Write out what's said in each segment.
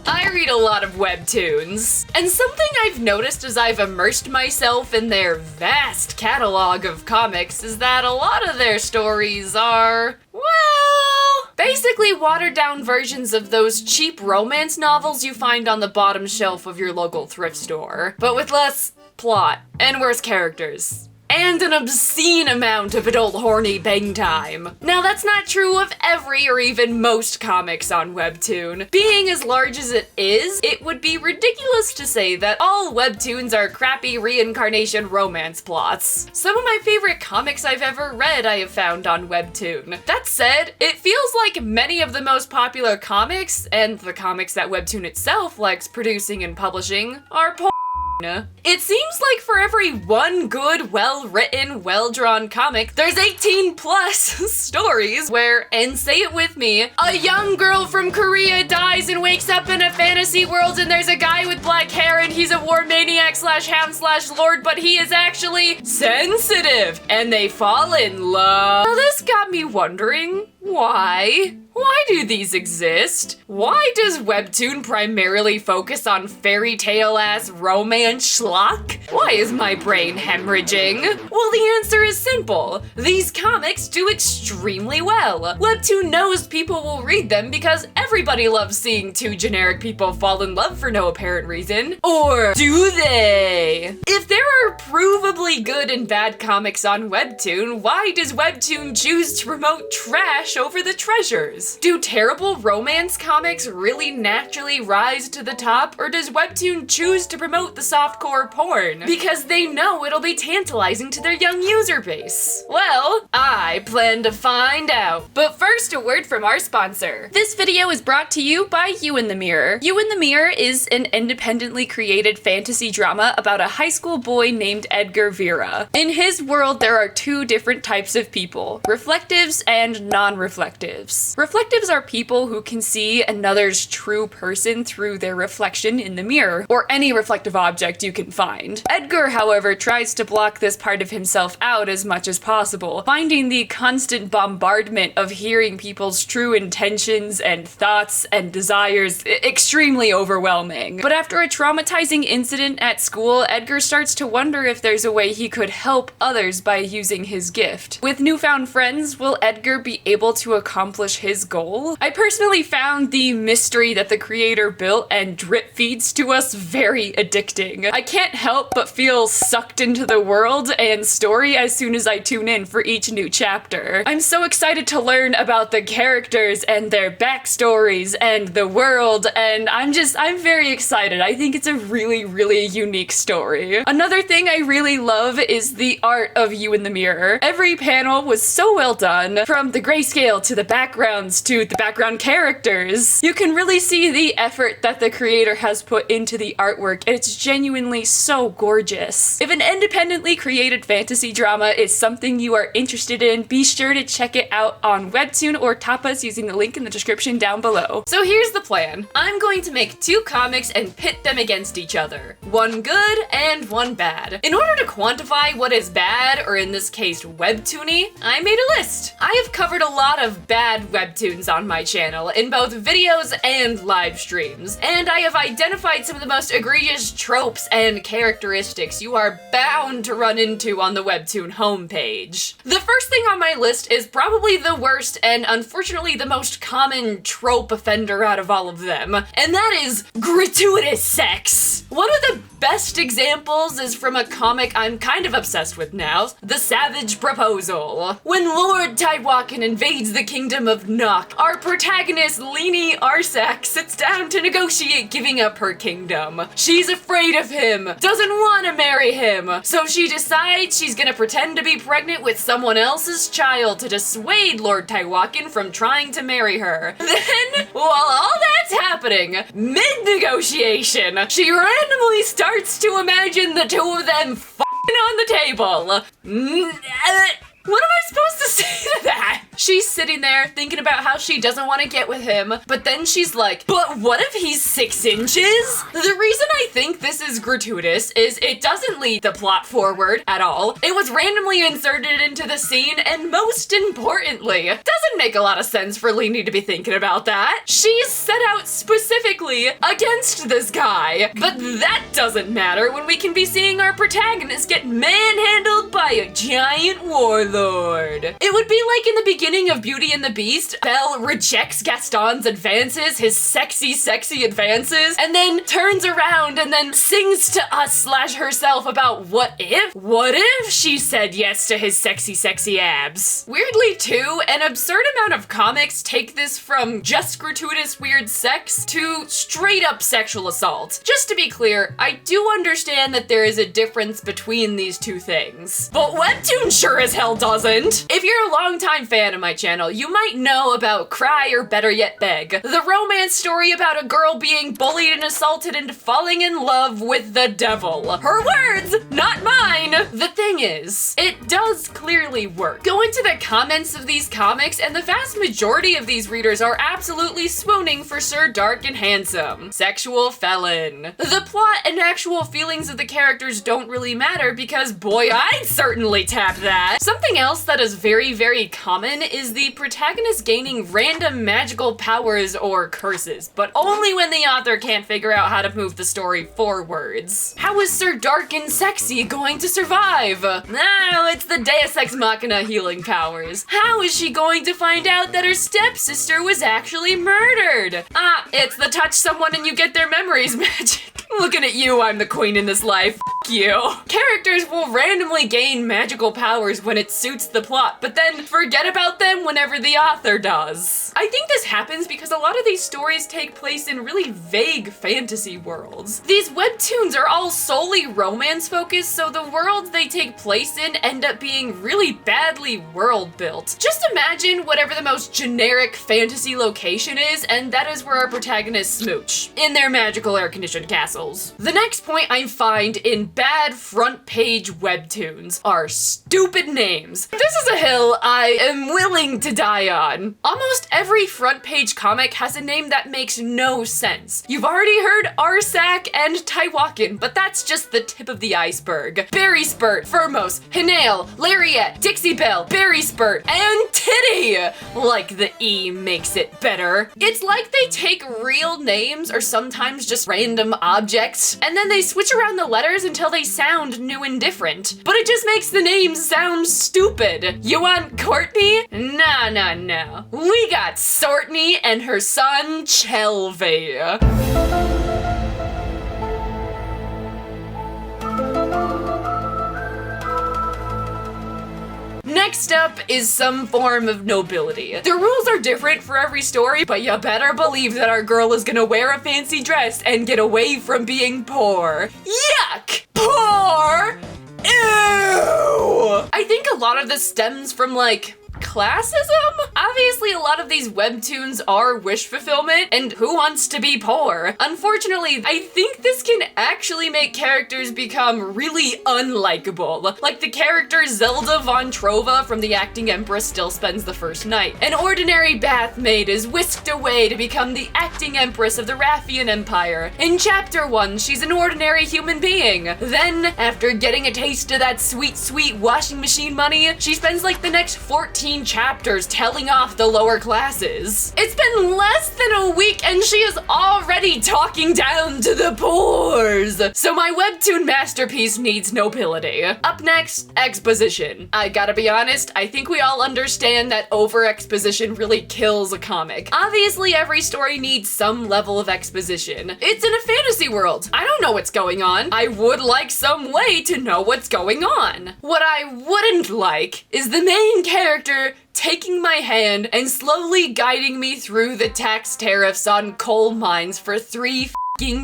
I read a lot of webtoons, and something I've noticed as I've immersed myself in their vast catalog of comics is that a lot of their stories are, well, basically watered down versions of those cheap romance novels you find on the bottom shelf of your local thrift store, but with less plot and worse characters. And an obscene amount of adult horny bang time. Now that's not true of every or even most comics on Webtoon. Being as large as it is, it would be ridiculous to say that all Webtoons are crappy reincarnation romance plots. Some of my favorite comics I've ever read I have found on Webtoon. That said, it feels like many of the most popular comics, and the comics that Webtoon itself likes producing and publishing, are It seems like for every one good, well-written, well-drawn comic, there's 18 plus stories where, and say it with me, a young girl from Korea dies and wakes up in a fantasy world and there's a guy with black hair and he's a war maniac slash hound slash lord, but he is actually sensitive and they fall in love. Now this got me wondering, why? Why do these exist? Why does Webtoon primarily focus on fairy tale ass romance schlock? Why is my brain hemorrhaging? Well, the answer is simple. These comics do extremely well. Webtoon knows people will read them because everybody loves seeing two generic people fall in love for no apparent reason. Or do they? If there are provably good and bad comics on Webtoon, why does Webtoon choose to promote trash over the treasures? Do terrible romance comics really naturally rise to the top, or does Webtoon choose to promote the softcore porn because they know it'll be tantalizing to their young user base? Well, I plan to find out. But first, a word from our sponsor. This video is brought to you by You in the Mirror. You in the Mirror is an independently created fantasy drama about a high school boy named Edgar Vera. In his world, there are two different types of people, reflectives and non-reflectives. Reflectives are people who can see another's true person through their reflection in the mirror, or any reflective object you can find. Edgar, however, tries to block this part of himself out as much as possible, finding the constant bombardment of hearing people's true intentions and thoughts and desires extremely overwhelming. But after a traumatizing incident at school, Edgar starts to wonder if there's a way he could help others by using his gift. With newfound friends, will Edgar be able to accomplish his goal? I personally found the mystery that the creator built and drip feeds to us very addicting. I can't help but feel sucked into the world and story as soon as I tune in for each new chapter. I'm so excited to learn about the characters and their backstories and the world, and I'm very excited. I think it's a really, really unique story. Another thing I really love is the art of You in the Mirror. Every panel was so well done, from the grayscale to the backgrounds to the background characters. You can really see the effort that the creator has put into the artwork, and it's genuinely so gorgeous. If an independently created fantasy drama is something you are interested in, be sure to check it out on Webtoon or Tapas using the link in the description down below. So here's the plan. I'm going to make two comics and pit them against each other. One good and one bad. In order to quantify what is bad, or in this case Webtoony, I made a list. I have covered a lot of bad Webtoons on my channel in both videos and live streams, and I have identified some of the most egregious tropes and characteristics you are bound to run into on the Webtoon homepage. The first thing on my list is probably the worst and unfortunately the most common trope offender out of all of them, and that is gratuitous sex. One of the best examples is from a comic I'm kind of obsessed with now, The Savage Proposal. When Lord Taiwakan invades the kingdom of Nock, our protagonist Lini Arsak sits down to negotiate giving up her kingdom. She's afraid of him, doesn't want to marry him, so she decides she's gonna pretend to be pregnant with someone else's child to dissuade Lord Taiwakan from trying to marry her. Then, while all that's happening, mid-negotiation, she randomly starts to imagine the two of them f***ing on the table. What am I supposed to say to that? She's sitting there thinking about how she doesn't want to get with him, but then she's like, but what if he's 6 inches? The reason I think this is gratuitous is it doesn't lead the plot forward at all. It was randomly inserted into the scene, and most importantly, doesn't make a lot of sense for Leanie to be thinking about that. She's set out specifically against this guy, but that doesn't matter when we can be seeing our protagonist get manhandled by a giant warlord. It would be like in the beginning of Beauty and the Beast, Belle rejects Gaston's advances, his sexy advances, and then turns around and then sings to us/herself about what if she said yes to his sexy abs. Weirdly too, an absurd amount of comics take this from just gratuitous weird sex to straight up sexual assault. Just to be clear, I do understand that there is a difference between these two things, but Webtoon sure as hell doesn't. If you're a longtime fan of my channel, you might know about Cry or Better Yet Beg, the romance story about a girl being bullied and assaulted into falling in love with the devil. Her words, not mine. The thing is, it does clearly work. Go into the comments of these comics and the vast majority of these readers are absolutely swooning for Sir Dark and Handsome. Sexual felon. The plot and actual feelings of the characters don't really matter because boy, I'd certainly tap that. Something else that is very common is the protagonist gaining random magical powers or curses, but only when the author can't figure out how to move the story forwards. How is Sir Dark and Sexy going to survive? No, it's the Deus Ex Machina healing powers. How is she going to find out that her stepsister was actually murdered? It's the touch someone and you get their memories magic. Looking at you, I'm the queen in this life. F you. Characters will randomly gain magical powers when it suits the plot, but then forget about them whenever the author does. I think this happens because a lot of these stories take place in really vague fantasy worlds. These webtoons are all solely romance focused, so the worlds they take place in end up being really badly world built. Just imagine whatever the most generic fantasy location is, and that is where our protagonists smooch, in their magical air-conditioned castles. The next point I find in bad front page webtoons are stupid names. This is a hill I am willing to die on. Almost every front page comic has a name that makes no sense. You've already heard Arsak and Taiwakan, but that's just the tip of the iceberg. Berry Spurt, Firmos, Hinale, Lariat, Dixie Belle, Berry Spurt, and Titty! Like the E makes it better. It's like they take real names or sometimes just random objects, and then they switch around the letters until they sound new and different. But it just makes the names sound stupid. You want Courtney? No. We got Sortney and her son, Chelvey. Next up is some form of nobility. The rules are different for every story, but you better believe that our girl is gonna wear a fancy dress and get away from being poor. Yuck! Poor? Ew! I think a lot of this stems from like classism? Obviously, a lot of these webtoons are wish fulfillment, and who wants to be poor? Unfortunately, I think this can actually make characters become really unlikable. Like the character Zelda von Trova from The Acting Empress still spends the first night. An ordinary bath maid is whisked away to become the acting empress of the Raffian Empire. In chapter 1, she's an ordinary human being. Then, after getting a taste of that sweet washing machine money, she spends like the next 14 chapters telling off the lower classes. It's been less than a week and she is already talking down to the poors. So my webtoon masterpiece needs nobility. Up next, exposition. I gotta be honest, I think we all understand that over-exposition really kills a comic. Obviously, every story needs some level of exposition. It's in a fantasy world. I don't know what's going on. I would like some way to know what's going on. What I wouldn't like is the main character taking my hand and slowly guiding me through the tax tariffs on coal mines for 3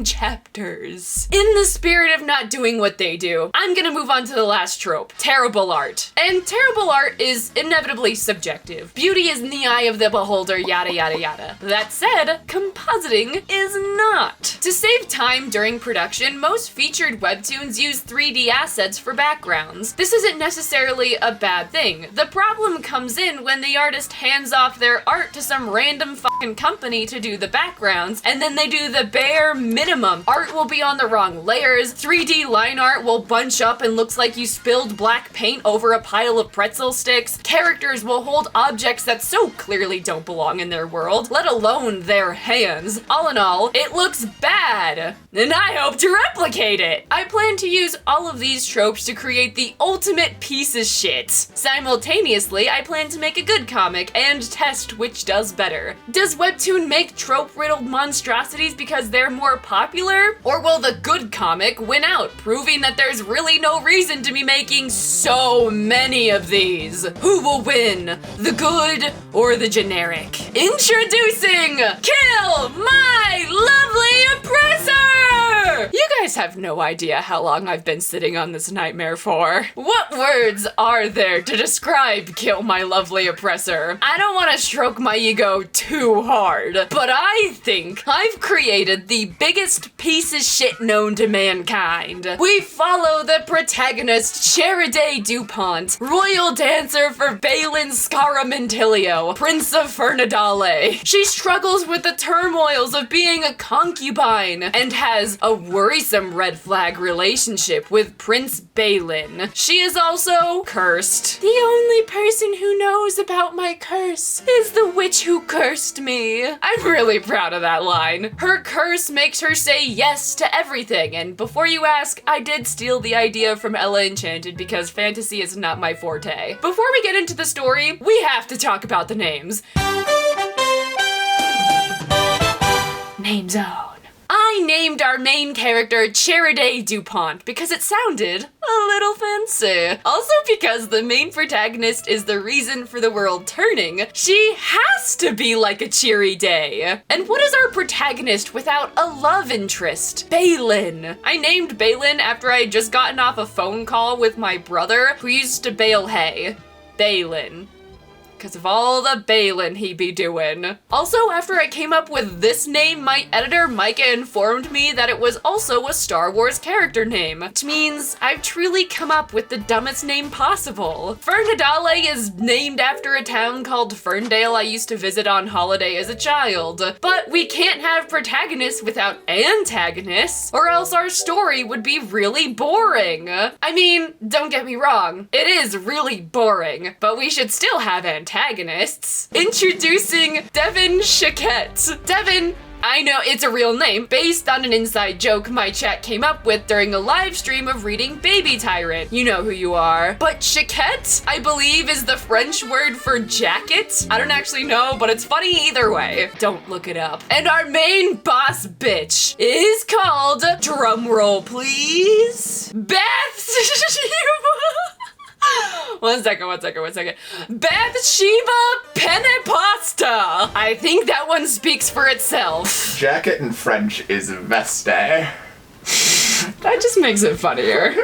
chapters. In the spirit of not doing what they do, I'm gonna move on to the last trope, terrible art. And terrible art is inevitably subjective. Beauty is in the eye of the beholder, yada yada yada. That said, compositing is not. To save time during production, most featured webtoons use 3D assets for backgrounds. This isn't necessarily a bad thing. The problem comes in when the artist hands off their art to some random fucking company to do the backgrounds, and then they do the bare minimum. Art will be on the wrong layers, 3D line art will bunch up and looks like you spilled black paint over a pile of pretzel sticks, characters will hold objects that so clearly don't belong in their world, let alone their hands. All in all, it looks bad, and I hope to replicate it. I plan to use all of these tropes to create the ultimate piece of shit. Simultaneously, I plan to make a good comic and test which does better. Does Webtoon make trope-riddled monstrosities because they're more popular? Or will the good comic win out, proving that there's really no reason to be making so many of these? Who will win? The good or the generic? Introducing Kill My Lovely Oppressor! You guys have no idea how long I've been sitting on this nightmare for. What words are there to describe Kill My Lovely Oppressor? I don't want to stroke my ego too hard, but I think I've created the biggest piece of shit known to mankind. We follow the protagonist, Cheriday DuPont, royal dancer for Balin Scaramantilio, Prince of Fernadale. She struggles with the turmoils of being a concubine and has a worrisome red flag relationship with Prince Balin. She is also cursed. The only person who knows about my curse is the witch who cursed me. I'm really proud of that line. Her curse makes her say yes to everything, and before you ask, I did steal the idea from Ella Enchanted because fantasy is not my forte. Before we get into the story, we have to talk about the names. Name zone. I named our main character Cheriday DuPont because it sounded a little fancy. Also because the main protagonist is the reason for the world turning, she has to be like a cheery day. And what is our protagonist without a love interest? Balin. I named Balin after I had just gotten off a phone call with my brother who used to bale hay. Balin. Because of all the Balin he be doing. Also, after I came up with this name, my editor Micah informed me that it was also a Star Wars character name, which means I've truly come up with the dumbest name possible. Fernadale is named after a town called Ferndale I used to visit on holiday as a child. But we can't have protagonists without antagonists, or else our story would be really boring. I mean, don't get me wrong, it is really boring, but we should still have antagonists. Introducing Devin Shaquette. Devin, I know it's a real name, based on an inside joke my chat came up with during a live stream of reading Baby Tyrant. You know who you are. But Shaquette, I believe, is the French word for jacket. I don't actually know, but it's funny either way. Don't look it up. And our main boss bitch is called, drumroll please, Bathsheba. One second. Bathsheba Penepasta. I think that one speaks for itself. Jacket in French is veste. That just makes it funnier.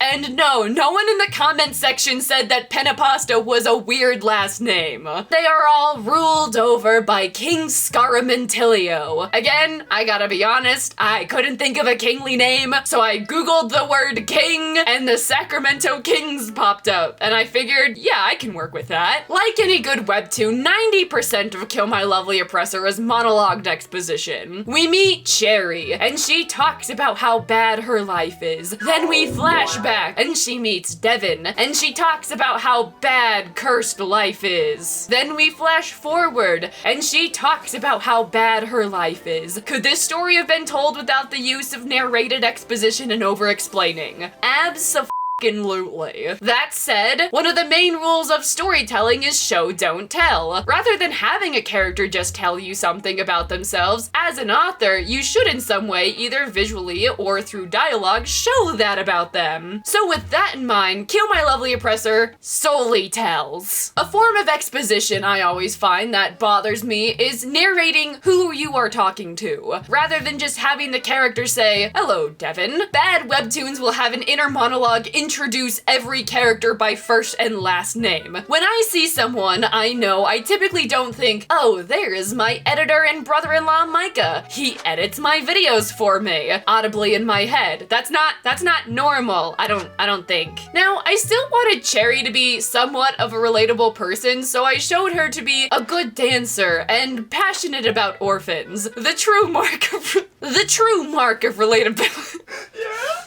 And no one in the comment section said that Penepasta was a weird last name. They are all ruled over by King Scaramantilio. Again, I gotta be honest, I couldn't think of a kingly name, so I googled the word king, and the Sacramento Kings popped up, and I figured, yeah, I can work with that. Like any good webtoon, 90% of Kill My Lovely Oppressor is monologued exposition. We meet Cherry, and she talks about how bad her life is. Then we flash back and she meets Devin and she talks about how bad cursed life is. Then we flash forward and she talks about how bad her life is. Could this story have been told without the use of narrated exposition and over-explaining? Absolutely. That said, one of the main rules of storytelling is show don't tell. Rather than having a character just tell you something about themselves, as an author, you should in some way, either visually or through dialogue, show that about them. So with that in mind, Kill My Lovely Oppressor solely tells. A form of exposition I always find that bothers me is narrating who you are talking to, rather than just having the character say, "Hello, Devin." Bad webtoons will have an inner monologue introduce every character by first and last name. When I see someone I know, I typically don't think, oh, there is my editor and brother-in-law Micah. He edits my videos for me, audibly in my head. That's not normal, I don't think. Now, I still wanted Cherry to be somewhat of a relatable person, so I showed her to be a good dancer and passionate about orphans. The true mark of relatability. Yeah.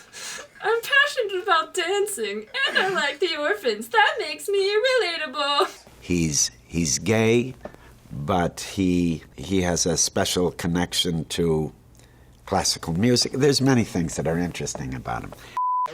I'm passionate about dancing, and I like the orphans. That makes me relatable. He's gay, but he has a special connection to classical music. There's many things that are interesting about him.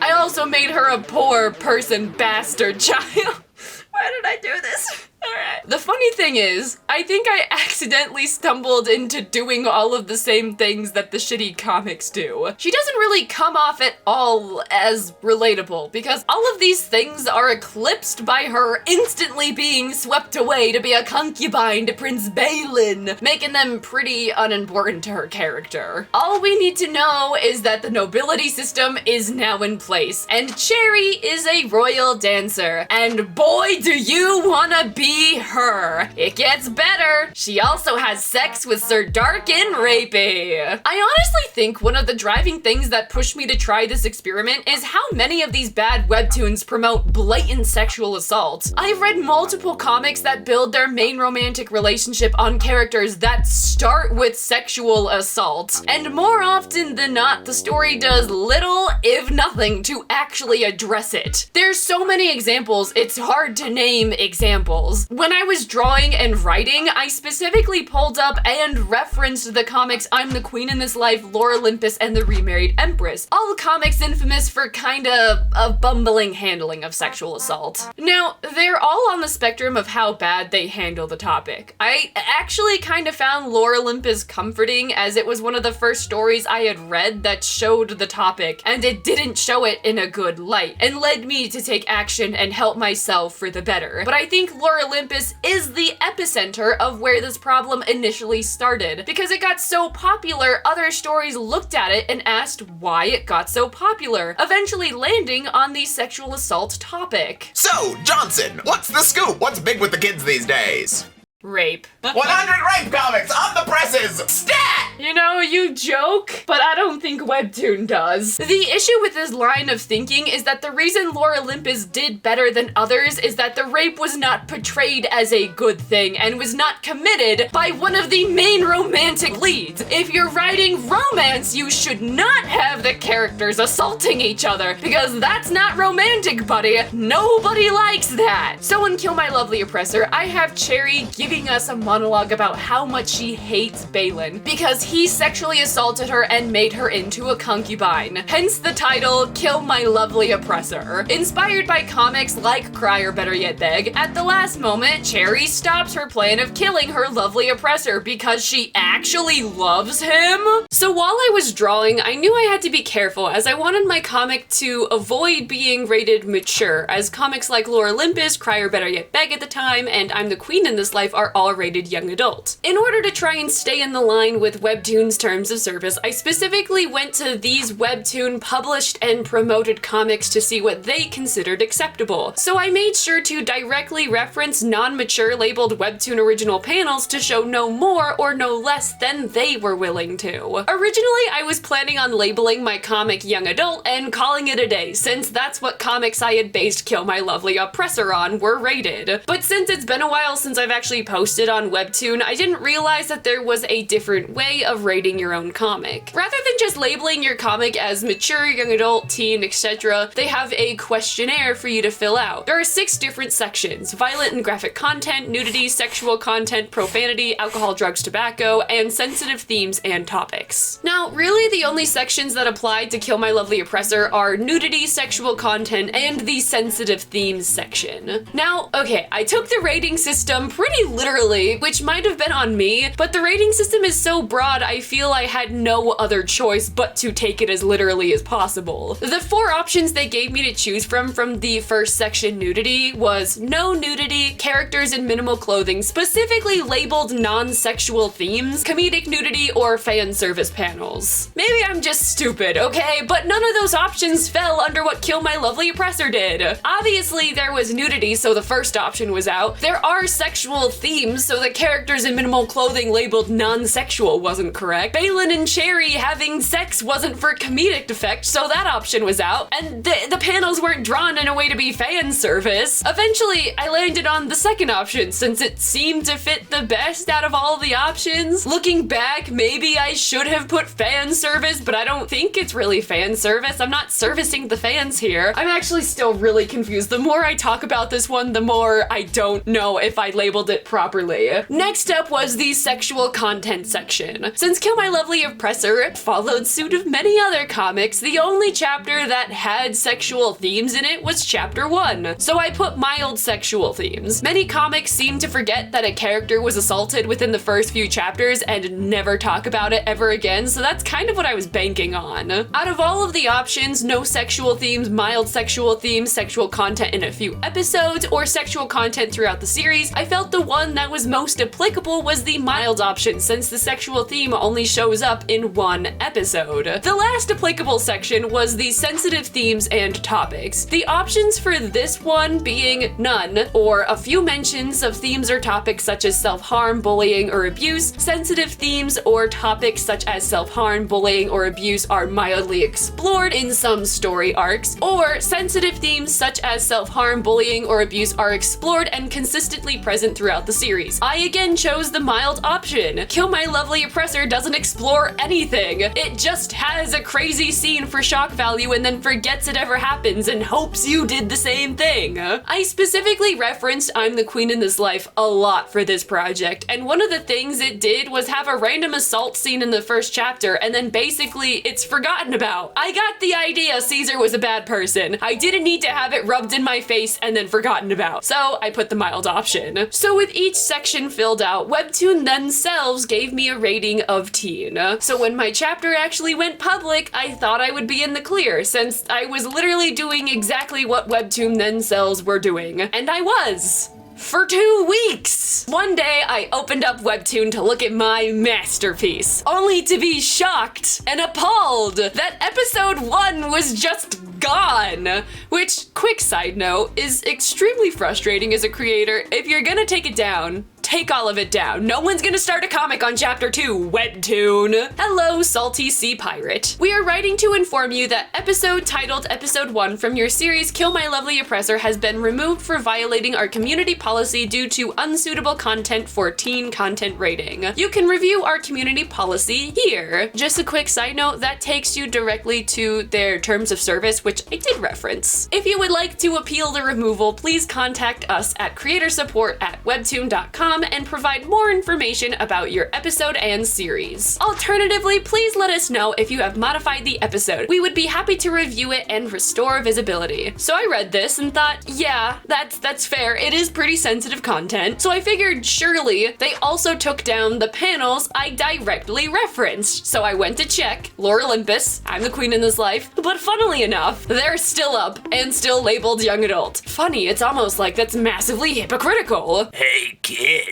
I also made her a poor person bastard child. Why did I do this? Alright. The funny thing is, I think I accidentally stumbled into doing all of the same things that the shitty comics do. She doesn't really come off at all as relatable, because all of these things are eclipsed by her instantly being swept away to be a concubine to Prince Balin, making them pretty unimportant to her character. All we need to know is that the nobility system is now in place, and Cherry is a royal dancer, and boy do you wanna be her. It gets better. She also has sex with Sir Dark and Rapey. I honestly think one of the driving things that pushed me to try this experiment is how many of these bad webtoons promote blatant sexual assault. I've read multiple comics that build their main romantic relationship on characters that start with sexual assault, and more often than not, the story does little, if nothing, to actually address it. There's so many examples, it's hard to name examples. When I was drawing and writing, I specifically pulled up and referenced the comics I'm the Queen in This Life, Lore Olympus, and the Remarried Empress, all comics infamous for kinda a bumbling handling of sexual assault. Now, they're all on the spectrum of how bad they handle the topic. I actually kinda found Lore Olympus comforting, as it was one of the first stories I had read that showed the topic, and it didn't show it in a good light, and led me to take action and help myself for the better. But I think Lore Olympus is the epicenter of where this problem initially started. Because it got so popular, other stories looked at it and asked why it got so popular, eventually landing on the sexual assault topic. So, Johnson, what's the scoop? What's big with the kids these days? Rape. 100 rape comics on the presses! Stat! You know, you joke, but I don't think Webtoon does. The issue with this line of thinking is that the reason Lore Olympus did better than others is that the rape was not portrayed as a good thing and was not committed by one of the main romantic leads. If you're writing romance, you should not have the characters assaulting each other, because that's not romantic, buddy. Nobody likes that. So in Kill My Lovely Oppressor, I have Cherry giving us a monologue about how much she hates Balin because he sexually assaulted her and made her into a concubine. Hence the title, Kill My Lovely Oppressor. Inspired by comics like Cry or Better Yet Beg, at the last moment, Cherry stops her plan of killing her lovely oppressor because she actually loves him. So while I was drawing, I knew I had to be careful, as I wanted my comic to avoid being rated mature, as comics like Lore Olympus, Cry or Better Yet Beg at the time, and I'm the Queen in This Life are all rated young adult. In order to try and stay in the line with Webtoon's terms of service, I specifically went to these Webtoon published and promoted comics to see what they considered acceptable. So I made sure to directly reference non-mature labeled Webtoon original panels to show no more or no less than they were willing to. Originally, I was planning on labeling my comic young adult and calling it a day, since that's what comics I had based Kill My Lovely Oppressor on were rated. But since it's been a while since I've actually posted on Webtoon, I didn't realize that there was a different way of rating your own comic. Rather than just labeling your comic as mature, young adult, teen, etc., they have a questionnaire for you to fill out. There are 6 different sections: violent and graphic content, nudity, sexual content, profanity, alcohol, drugs, tobacco, and sensitive themes and topics. Now, really the only sections that apply to Kill My Lovely Oppressor are nudity, sexual content, and the sensitive themes section. Now, okay, I took the rating system pretty literally, which might have been on me, but the rating system is so broad I feel I had no other choice choice but to take it as literally as possible. The 4 options they gave me to choose from the first section nudity was no nudity, characters in minimal clothing, specifically labeled non-sexual themes, comedic nudity, or fan service panels. Maybe I'm just stupid, okay? But none of those options fell under what Kill My Lovely Oppressor did. Obviously, there was nudity, so the first option was out. There are sexual themes, so the characters in minimal clothing labeled non-sexual wasn't correct. Balin and Cherry having sex wasn't for comedic effect, so that option was out. And the panels weren't drawn in a way to be fan service. Eventually, I landed on the second option, since it seemed to fit the best out of all the options. Looking back, maybe I should have put fan service, but I don't think it's really fan service. I'm not servicing the fans here. I'm actually still really confused. The more I talk about this one, the more I don't know if I labeled it properly. Next up was the sexual content section. Since Kill My Lovely Oppressor followed suit of many other comics, the only chapter that had sexual themes in it was chapter 1. So I put mild sexual themes. Many comics seem to forget that a character was assaulted within the first few chapters and never talk about it ever again, so that's kind of what I was banking on. Out of all of the options, no sexual themes, mild sexual themes, sexual content in a few episodes, or sexual content throughout the series, I felt the one that was most applicable was the mild option, since the sexual theme only shows up in 1 episode. The last applicable section was the sensitive themes and topics. The options for this one being none, or a few mentions of themes or topics such as self-harm, bullying, or abuse. Sensitive themes or topics such as self-harm, bullying, or abuse are mildly explored in some story arcs, or sensitive themes such as self-harm, bullying, or abuse are explored and consistently present throughout the series. I again chose the mild option. Kill My Lovely Oppressor doesn't explore anything. It just has a crazy scene for shock value and then forgets it ever happens and hopes you did the same thing. I specifically referenced I'm the Queen in This Life a lot for this project, and one of the things it did was have a random assault scene in the first chapter and then basically it's forgotten about. I got the idea Caesar was a bad person. I didn't need to have it rubbed in my face and then forgotten about. So I put the mild option. So with each section filled out, Webtoon themselves gave me a rating of teen. So when my chapter actually went public, I thought I would be in the clear, since I was literally doing exactly what Webtoon themselves were doing. And I was. For 2 weeks! One day, I opened up Webtoon to look at my masterpiece, only to be shocked and appalled that episode 1 was just gone. Which, quick side note, is extremely frustrating as a creator. If you're gonna take it down, take all of it down. No one's gonna start a comic on chapter 2, Webtoon. Hello, Salty Sea Pirate. We are writing to inform you that episode titled Episode 1 from your series Kill My Lovely Oppressor has been removed for violating our community policy due to unsuitable content for teen content rating. You can review our community policy here. Just a quick side note, that takes you directly to their terms of service, which I did reference. If you would like to appeal the removal, please contact us at creatorsupport@webtoon.com and provide more information about your episode and series. Alternatively, please let us know if you have modified the episode. We would be happy to review it and restore visibility. So I read this and thought, yeah, that's fair. It is pretty sensitive content. So I figured surely they also took down the panels I directly referenced. So I went to check. Lore Olympus, I'm the Queen in This Life. But funnily enough, they're still up and still labeled young adult. Funny, it's almost like that's massively hypocritical. Hey kids,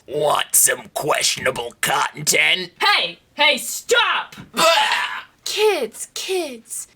want some questionable content? Hey, stop! Bah! Kids,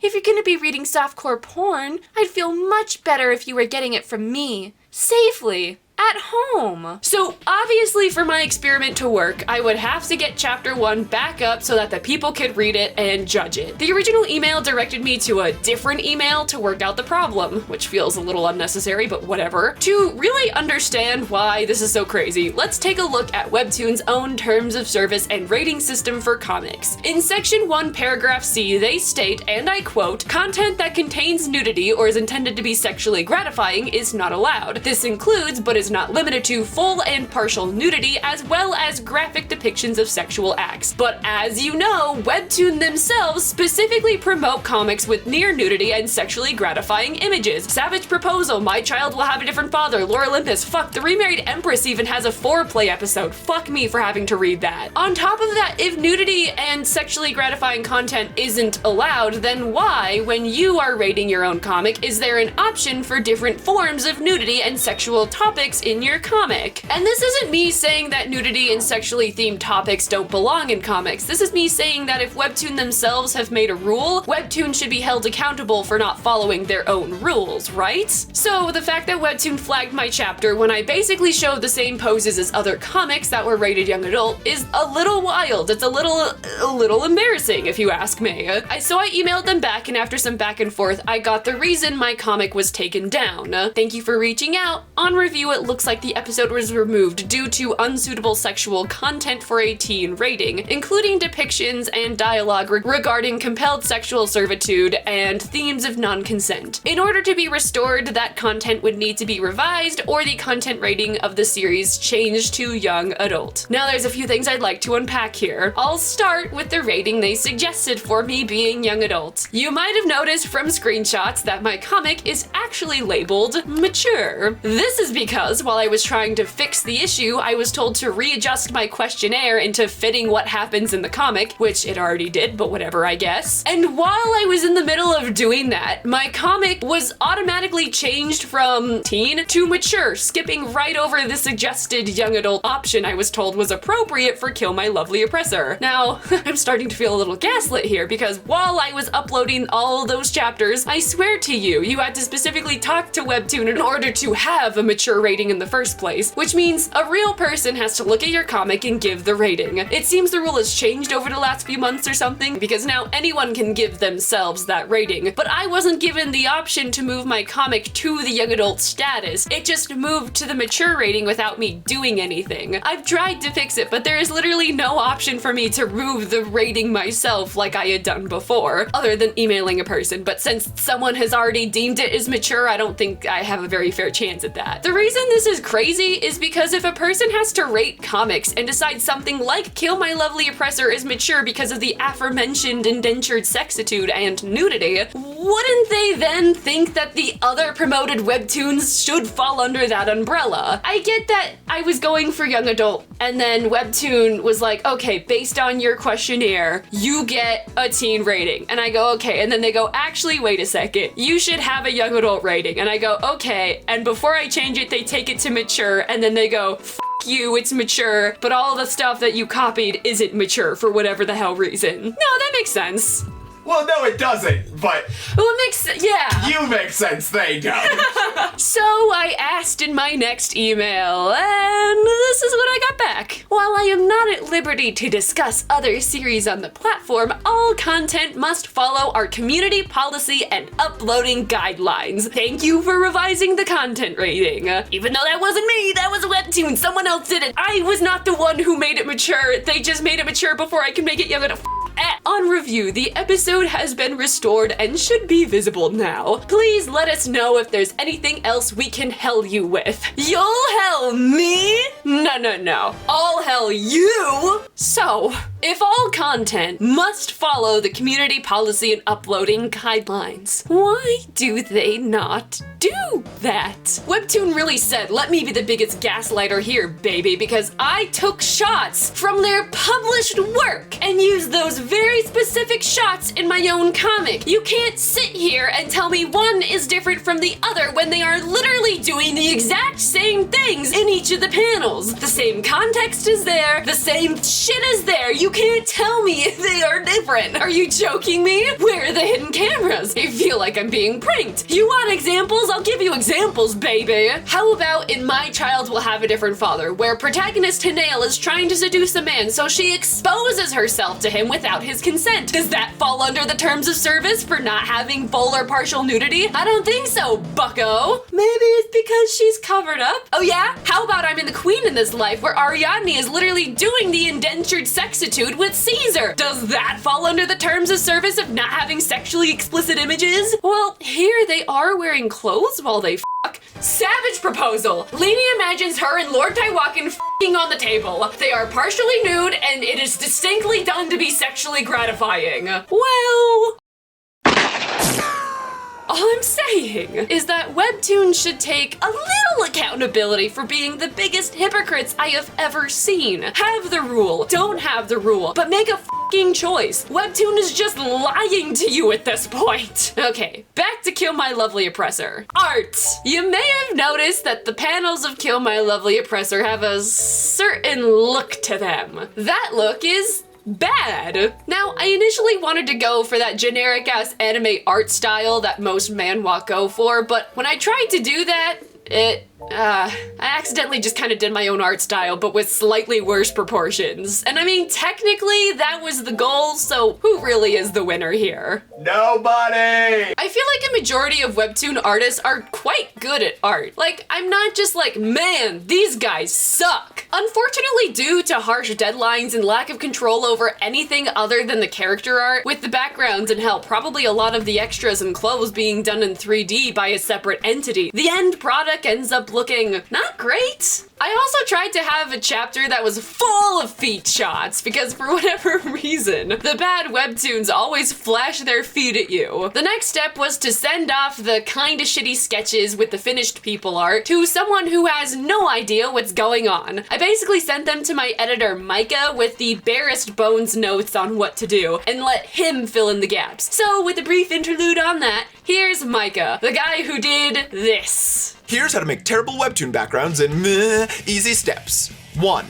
if you're gonna be reading softcore porn, I'd feel much better if you were getting it from me, safely, at home. So obviously for my experiment to work, I would have to get chapter 1 back up so that the people could read it and judge it. The original email directed me to a different email to work out the problem, which feels a little unnecessary, but whatever. To really understand why this is so crazy, let's take a look at Webtoon's own terms of service and rating system for comics. In section 1, paragraph C, they state, and I quote, "Content that contains nudity or is intended to be sexually gratifying is not allowed. This includes, but is is not limited to full and partial nudity as well as graphic depictions of sexual acts. But as you know, Webtoon themselves specifically promote comics with near nudity and sexually gratifying images. Savage Proposal, My Child Will Have a Different Father, Lore Olympus, fuck, The Remarried Empress even has a foreplay episode. Fuck me for having to read that. On top of that, if nudity and sexually gratifying content isn't allowed, then why, when you are rating your own comic, is there an option for different forms of nudity and sexual topics in your comic? And this isn't me saying that nudity and sexually themed topics don't belong in comics. This is me saying that if Webtoon themselves have made a rule, Webtoon should be held accountable for not following their own rules, right? So the fact that Webtoon flagged my chapter when I basically showed the same poses as other comics that were rated young adult is a little wild. It's a little embarrassing, if you ask me. So I emailed them back, and after some back and forth, I got the reason my comic was taken down. Thank you for reaching out. On review, it looks like the episode was removed due to unsuitable sexual content for a teen rating, including depictions and dialogue regarding compelled sexual servitude and themes of non-consent. In order to be restored, that content would need to be revised or the content rating of the series changed to young adult. Now there's a few things I'd like to unpack here. I'll start with the rating they suggested for me being young adult. You might have noticed from screenshots that my comic is actually labeled mature. This is because while I was trying to fix the issue, I was told to readjust my questionnaire into fitting what happens in the comic, which it already did, but whatever, I guess. And while I was in the middle of doing that, my comic was automatically changed from teen to mature, skipping right over the suggested young adult option I was told was appropriate for Kill My Lovely Oppressor. Now, I'm starting to feel a little gaslit here because while I was uploading all those chapters, I swear to you, you had to specifically talk to Webtoon in order to have a mature rating in the first place, which means a real person has to look at your comic and give the rating. It seems the rule has changed over the last few months or something, because now anyone can give themselves that rating, but I wasn't given the option to move my comic to the young adult status. It just moved to the mature rating without me doing anything. I've tried to fix it, but there is literally no option for me to move the rating myself like I had done before, other than emailing a person, but since someone has already deemed it as mature, I don't think I have a very fair chance at that. The reason this is crazy is because if a person has to rate comics and decide something like Kill My Lovely Oppressor is mature because of the aforementioned indentured sexitude and nudity, wouldn't they then think that the other promoted webtoons should fall under that umbrella? I get that I was going for young adult, and then Webtoon was like, okay, based on your questionnaire, you get a teen rating. And I go, okay. And then they go, actually, wait a second. You should have a young adult rating. And I go, okay. And before I change it, they take it to mature, and then they go, you, it's mature, but all the stuff that you copied isn't mature for whatever the hell reason. No, that makes sense. Well, no, it doesn't, but... Well, it makes sense, yeah. You make sense, they don't. So I asked in my next email, and this is what I got back. While I am not at liberty to discuss other series on the platform, all content must follow our community policy and uploading guidelines. Thank you for revising the content rating. Even though that wasn't me, that was a Webtoon, someone else did it. I was not the one who made it mature. They just made it mature before I could make it young enough. On review, the episode has been restored and should be visible now. Please let us know if there's anything else we can hell you with. You'll hell me? No. I'll hell you? So, if all content must follow the community policy and uploading guidelines, why do they not do that? Webtoon really said, let me be the biggest gaslighter here, baby, because I took shots from their published work and used those very specific shots in my own comic. You can't sit here and tell me one is different from the other when they are literally doing the exact same things in each of the panels. The same context is there, the same shit is there. You can't tell me if they are different. Are you joking me? Where are the hidden cameras? I feel like I'm being pranked. You want examples? I'll give you examples, baby. How about in My Child Will Have a Different Father, where protagonist Hinail is trying to seduce a man, so she exposes herself to him without his consent. Does that fall under the terms of service for not having full or partial nudity? I don't think so, bucko. Maybe it's because she's covered up. Oh yeah? How about I'm in The Queen in This Life, where Ariadne is literally doing the indentured sexitude with Caesar? Does that fall under the terms of service of not having sexually explicit images? Well, here they are wearing clothes while they fuck. Savage proposal. Lainey imagines her and Lord Taiwakan f***ing on the table. They are partially nude, and it is distinctly done to be sexually gratifying. Well... all I'm saying is that Webtoon should take a little accountability for being the biggest hypocrites I have ever seen. Have the rule, don't have the rule, but make a f***ing choice. Webtoon is just lying to you at this point. Okay, back to Kill My Lovely Oppressor. Art. You may have noticed that the panels of Kill My Lovely Oppressor have a certain look to them. That look is bad. Now, I initially wanted to go for that generic ass anime art style that most manhwa go for, but when I tried to do that, I accidentally just kind of did my own art style, but with slightly worse proportions. And I mean, technically, that was the goal, so who really is the winner here? Nobody! I feel like a majority of Webtoon artists are quite good at art. Like, I'm not just like, man, these guys suck. Unfortunately, due to harsh deadlines and lack of control over anything other than the character art, with the backgrounds and hell, probably a lot of the extras and clothes being done in 3D by a separate entity, the end product ends up looking not great. I also tried to have a chapter that was full of feet shots because for whatever reason, the bad Webtoons always flash their feet at you. The next step was to send off the kinda shitty sketches with the finished people art to someone who has no idea what's going on. I basically sent them to my editor Micah with the barest bones notes on what to do and let him fill in the gaps. So with a brief interlude on that, here's Micah, the guy who did this. Here's how to make terrible Webtoon backgrounds in easy steps. 1.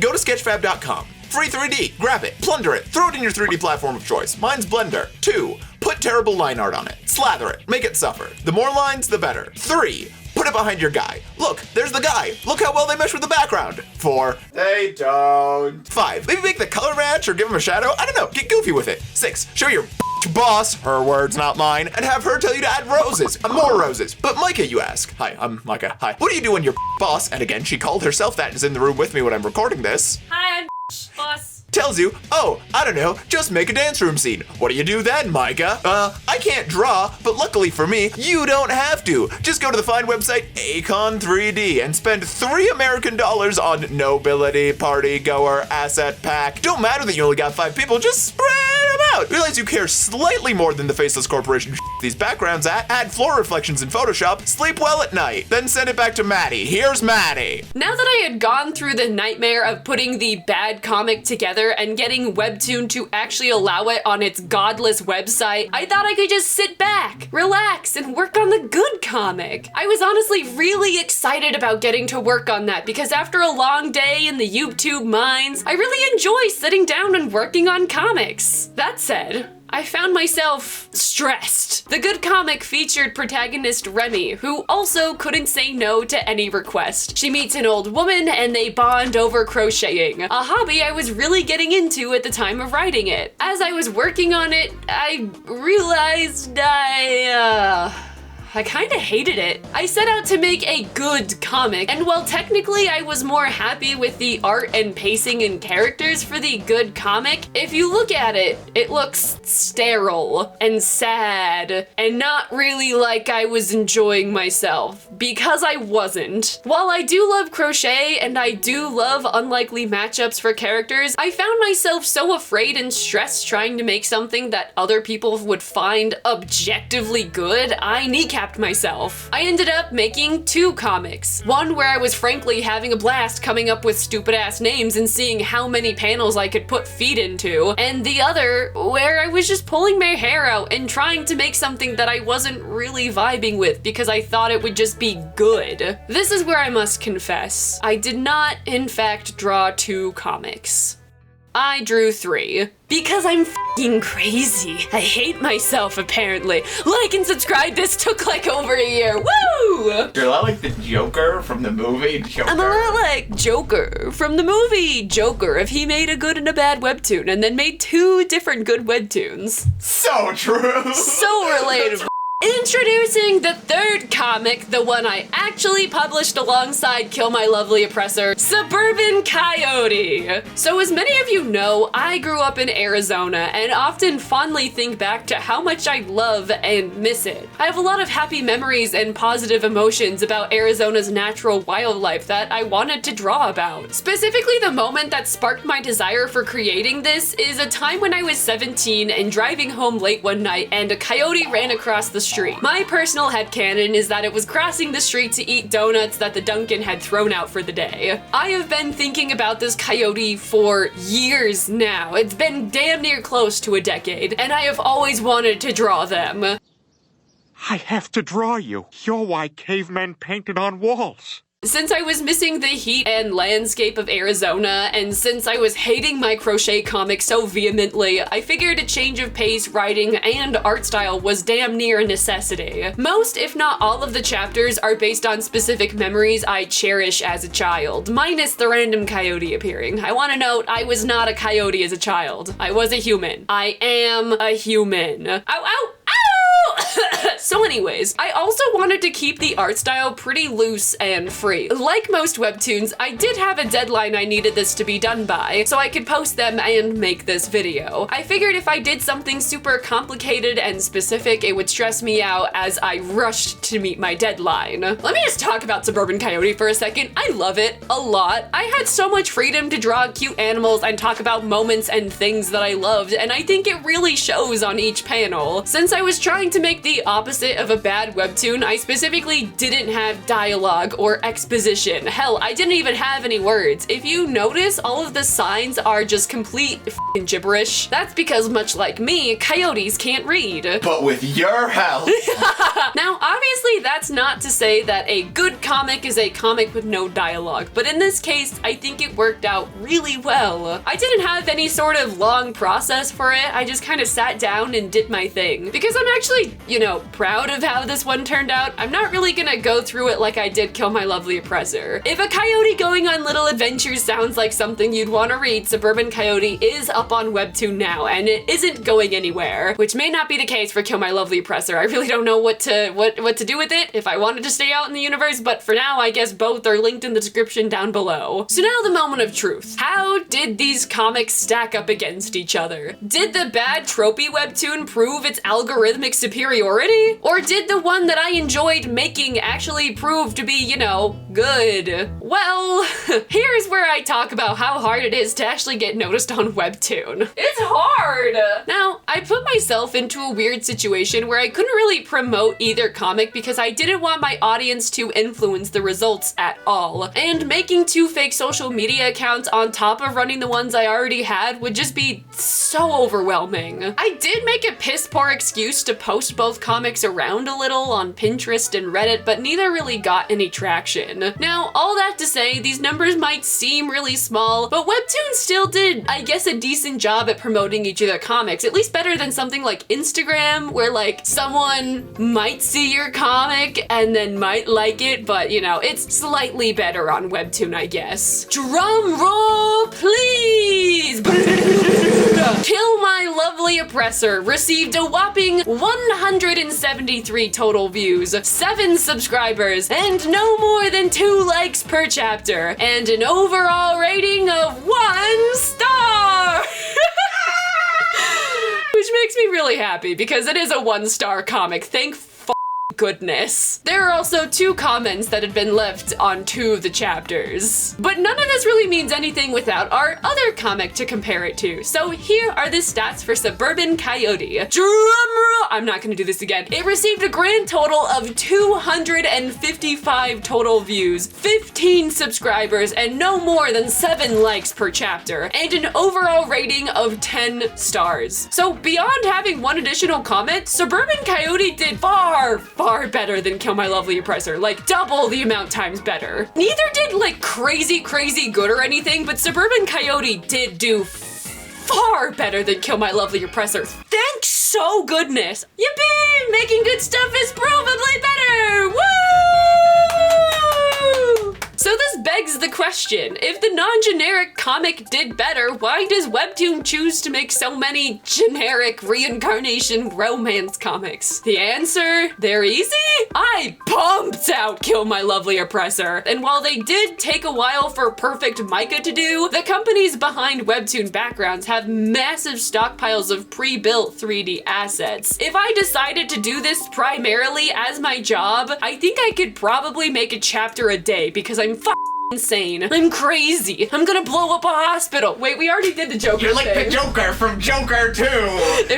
Go to sketchfab.com. Free 3D, grab it, plunder it, throw it in your 3D platform of choice. Mine's Blender. 2. Put terrible line art on it. Slather it, make it suffer. The more lines, the better. 3. Put it behind your guy. Look, there's the guy. Look how well they mesh with the background. 4. They don't. 5. Maybe make the color match or give him a shadow. I don't know, get goofy with it. 6. Show your boss, her words, not mine, and have her tell you to add roses, more roses. But Micah, you ask. Hi, I'm Micah. Hi. What do you do when your boss, and again, she called herself that and is in the room with me when I'm recording this. Hi, I'm boss. Tells you, oh, I don't know, just make a dance room scene. What do you do then, Micah? I can't draw, but luckily for me, you don't have to. Just go to the fine website Acon 3D and spend $3 American on Nobility Party Goer Asset Pack. Don't matter that you only got 5 people, just spread them out. Realize you care slightly more than the faceless corporation these backgrounds at. Add floor reflections in Photoshop, sleep well at night, then send it back to Maddie. Here's Maddie. Now that I had gone through the nightmare of putting the bad comic together and getting Webtoon to actually allow it on its godless website, I thought I could just sit back, relax, and work on the good comic. I was honestly really excited about getting to work on that because after a long day in the YouTube mines, I really enjoy sitting down and working on comics. That said, I found myself stressed. The good comic featured protagonist Remy, who also couldn't say no to any request. She meets an old woman and they bond over crocheting, a hobby I was really getting into at the time of writing it. As I was working on it, I realized I kinda hated it. I set out to make a good comic, and while technically I was more happy with the art and pacing and characters for the good comic, if you look at it, it looks sterile and sad and not really like I was enjoying myself, because I wasn't. While I do love crochet and I do love unlikely matchups for characters, I found myself so afraid and stressed trying to make something that other people would find objectively good, I kneecapped myself. I ended up making 2 comics. One where I was frankly having a blast coming up with stupid ass names and seeing how many panels I could put feet into, and the other where I was just pulling my hair out and trying to make something that I wasn't really vibing with because I thought it would just be good. This is where I must confess, I did not in fact draw 2 comics. I drew 3. Because I'm f***ing crazy. I hate myself, apparently. Like and subscribe, this took like over a year. Woo! You're a lot like the Joker from the movie Joker. I'm a lot like Joker from the movie Joker if he made a good and a bad webtoon and then made 2 different good webtoons. So true. So relatable. Introducing the third comic, the one I actually published alongside Kill My Lovely Oppressor, Suburban Coyote. So as many of you know, I grew up in Arizona and often fondly think back to how much I love and miss it. I have a lot of happy memories and positive emotions about Arizona's natural wildlife that I wanted to draw about. Specifically, the moment that sparked my desire for creating this is a time when I was 17 and driving home late one night and a coyote ran across the street. My personal headcanon is that it was crossing the street to eat donuts that the Duncan had thrown out for the day. I have been thinking about this coyote for years now. It's been damn near close to a decade, and I have always wanted to draw them. I have to draw you. You're why cavemen painted on walls. Since I was missing the heat and landscape of Arizona, and since I was hating my crochet comics so vehemently, I figured a change of pace, writing, and art style was damn near a necessity. Most, if not all of the chapters are based on specific memories I cherish as a child, minus the random coyote appearing. I want to note, I was not a coyote as a child. I was a human. I am a human. Ow, ow! So anyways, I also wanted to keep the art style pretty loose and free. Like most webtoons, I did have a deadline I needed this to be done by, so I could post them and make this video. I figured if I did something super complicated and specific, it would stress me out as I rushed to meet my deadline. Let me just talk about Suburban Coyote for a second. I love it a lot. I had so much freedom to draw cute animals and talk about moments and things that I loved, and I think it really shows on each panel. Since I was trying to make the opposite of a bad webtoon, I specifically didn't have dialogue or exposition. Hell, I didn't even have any words. If you notice, all of the signs are just complete f***ing gibberish. That's because, much like me, coyotes can't read. But with your help. Now, obviously, that's not to say that a good comic is a comic with no dialogue, but in this case, I think it worked out really well. I didn't have any sort of long process for it. I just kind of sat down and did my thing. Because I'm actually, you know, proud of how this one turned out, I'm not really gonna go through it like I did Kill My Lovely Oppressor. If a coyote going on little adventures sounds like something you'd want to read, Suburban Coyote is up on Webtoon now, and it isn't going anywhere, which may not be the case for Kill My Lovely Oppressor. I really don't know what to do with it, if I wanted to stay out in the universe, but for now, I guess both are linked in the description down below. So now the moment of truth. How did these comics stack up against each other? Did the bad tropey webtoon prove its algorithmic superiority? Or did the one that I enjoyed making actually prove to be, you know, good? Well, here's where I talk about how hard it is to actually get noticed on Webtoon. It's hard! Now, I put myself into a weird situation where I couldn't really promote either comic because I didn't want my audience to influence the results at all. And making 2 fake social media accounts on top of running the ones I already had would just be so overwhelming. I did make a piss poor excuse to post both comics around a little on Pinterest and Reddit, but neither really got any traction. Now, all that to say, these numbers might seem really small, but Webtoon still did, I guess, a decent job at promoting each of their comics, at least better than something like Instagram, where like someone might see your comic and then might like it, but you know, it's slightly better on Webtoon, I guess. Drum roll, please! Kill My Lovely Oppressor received a whopping 173 total views, 7 subscribers, and no more than 2 likes per chapter, and an overall rating of 1 star! Which makes me really happy because it is a 1-star comic. Thank goodness. There are also 2 comments that had been left on 2 of the chapters. But none of this really means anything without our other comic to compare it to. So here are the stats for Suburban Coyote. Drumroll! I'm not gonna do this again. It received a grand total of 255 total views, 15 subscribers, and no more than 7 likes per chapter, and an overall rating of 10 stars. So beyond having 1 additional comment, Suburban Coyote did far better than Kill My Lovely Oppressor, like double the amount times better. Neither did like crazy good or anything, but Suburban Coyote did do far better than Kill My Lovely Oppressor. Thanks so goodness. Yippee! Making good stuff is probably better! Woo! So this begs the question, if the non-generic comic did better, why does Webtoon choose to make so many generic reincarnation romance comics? The answer? They're easy? I pumped out Kill My Lovely Oppressor, and while they did take a while for Perfect Micah to do, the companies behind Webtoon backgrounds have massive stockpiles of pre-built 3D assets. If I decided to do this primarily as my job, I think I could probably make a chapter a day because I'm insane. I'm crazy. I'm gonna blow up a hospital. Wait, we already did the Joker You're like thing. the Joker from Joker 2.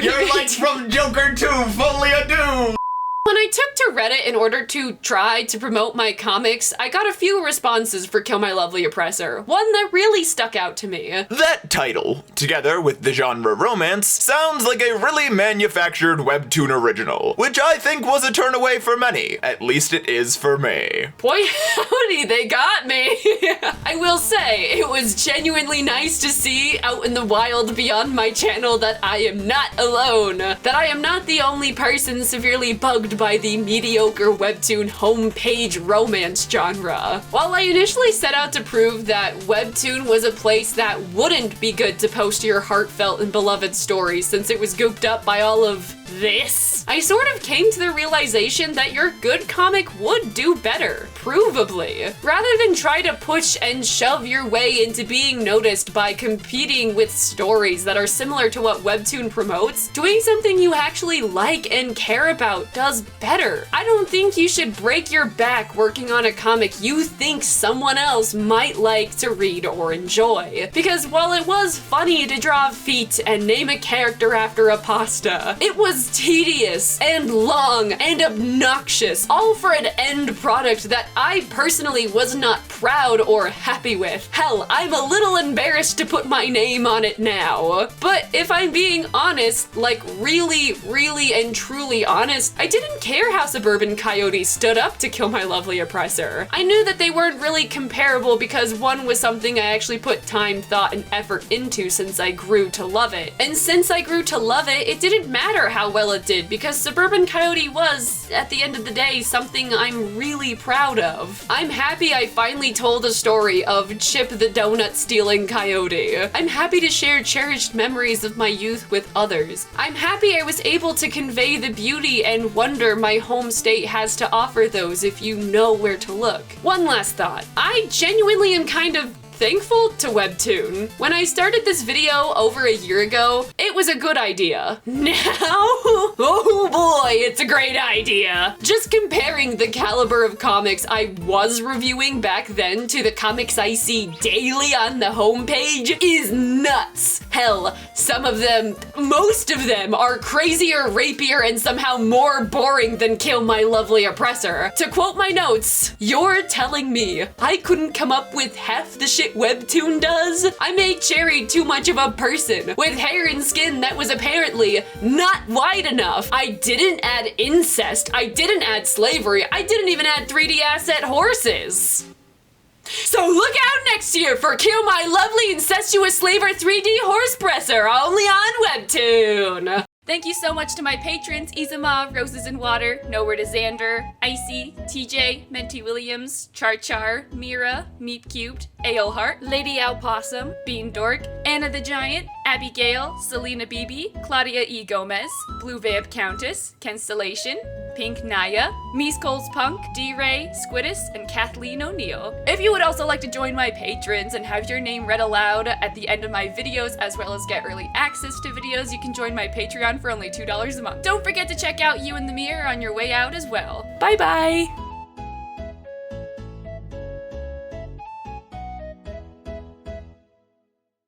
You're like from Joker 2, Folie à Deux. When I took to Reddit in order to try to promote my comics, I got a few responses for Kill My Lovely Oppressor. One that really stuck out to me. That title, together with the genre romance, sounds like a really manufactured Webtoon original, which I think was a turnaway for many. At least it is for me. Boy, howdy, they got me. I will say, it was genuinely nice to see out in the wild beyond my channel that I am not alone. That I am not the only person severely bugged by the mediocre Webtoon homepage romance genre. While I initially set out to prove that Webtoon was a place that wouldn't be good to post your heartfelt and beloved stories since it was gooped up by all of this, I sort of came to the realization that your good comic would do better, provably. Rather than try to push and shove your way into being noticed by competing with stories that are similar to what Webtoon promotes, doing something you actually like and care about does better. I don't think you should break your back working on a comic you think someone else might like to read or enjoy. Because while it was funny to draw feet and name a character after a pasta, it was tedious and long and obnoxious, all for an end product that I personally was not proud or happy with. Hell, I'm a little embarrassed to put my name on it now. But if I'm being honest, like really and truly honest, I didn't care how Suburban Coyote stood up to Kill My Lovely Oppressor. I knew that they weren't really comparable because one was something I actually put time, thought, and effort into since I grew to love it. And since I grew to love it, it didn't matter how well it did because Suburban Coyote was, at the end of the day, something I'm really proud of. I'm happy I finally told a story of Chip the donut stealing coyote. I'm happy to share cherished memories of my youth with others. I'm happy I was able to convey the beauty and wonder my home state has to offer those if you know where to look. One last thought. I genuinely am kind of thankful to Webtoon. When I started this video over a year ago, it was a good idea. Now, oh boy, it's a great idea. Just comparing the caliber of comics I was reviewing back then to the comics I see daily on the homepage is nuts. Hell, some of them, most of them, are crazier, rapier, and somehow more boring than Kill My Lovely Oppressor. To quote my notes, you're telling me I couldn't come up with half the shit Webtoon does? I made Cherry too much of a person, with hair and skin that was apparently not wide enough. I didn't add incest, I didn't add slavery, I didn't even add 3D asset horses. So look out next year for Kill My Lovely Incestuous Slaver 3D Horsepresser, only on Webtoon! Thank you so much to my patrons, Izama, Roses and Water, Nowhere to Xander, Icy, TJ, Menti Williams, Char, Mira, Meep Cubed, Aelhart, Lady Owl Possum, Bean Dork, Anna the Giant, Abigail, Selena Beebe, Claudia E. Gomez, Blue Vamp Countess, Constellation, Pink Naya, Mies Coles Punk, D-Ray, Squidus, and Kathleen O'Neill. If you would also like to join my patrons and have your name read aloud at the end of my videos, as well as get early access to videos, you can join my Patreon for only $2 a month. Don't forget to check out You in the Mirror on your way out as well. Bye bye!